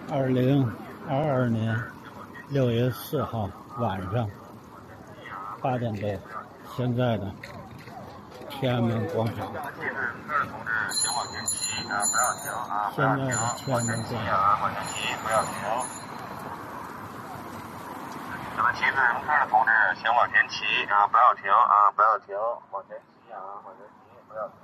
2022年6月4号晚上8点多，现在的天安门广场。现在的天安门广场。不要停。这个旗帜人看的同志，请往前骑啊！不要停啊！不要停，往前骑啊！往前骑，不要停。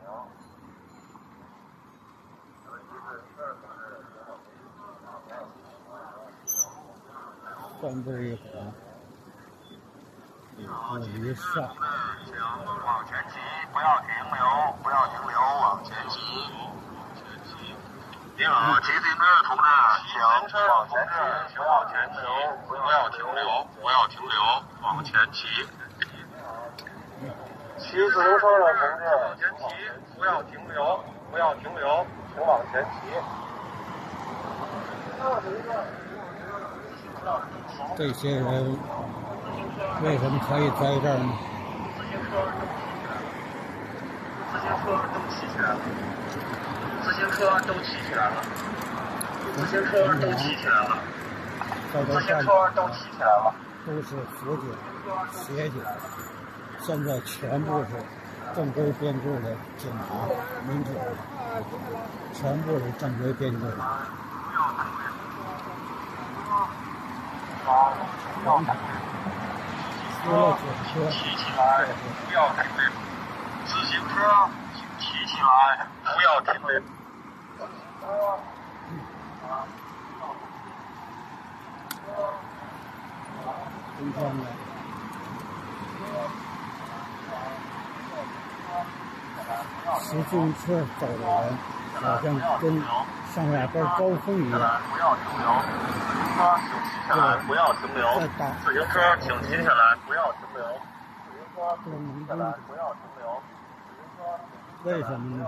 三步一环，一步一上。请往前骑，不要停留，不要停留，往前骑。您好，骑自行车的同志，请往前骑，请往前骑，不要停留，不要停留，往前骑。骑自行车的同志，往前骑，不要停留，不要停留，请往前骑。这些人为什么可以在这儿呢？自行车都骑起来了，自行车都骑起来了，自行车都骑起来了，自行车都骑起来了，都是辅警、协警，现在全部是正规编制的警察、民警，全部是正规编制的。除了警车，骑起来，不要停留。自行车，请骑起来，不要停留。今天呢，骑自行车走的人，好像跟上下班高峰一样。不要停留。自行车，请骑下来，不要停留。自行车，请骑下来，不要停留。自行车，请骑下来，不要停留。为什么呢？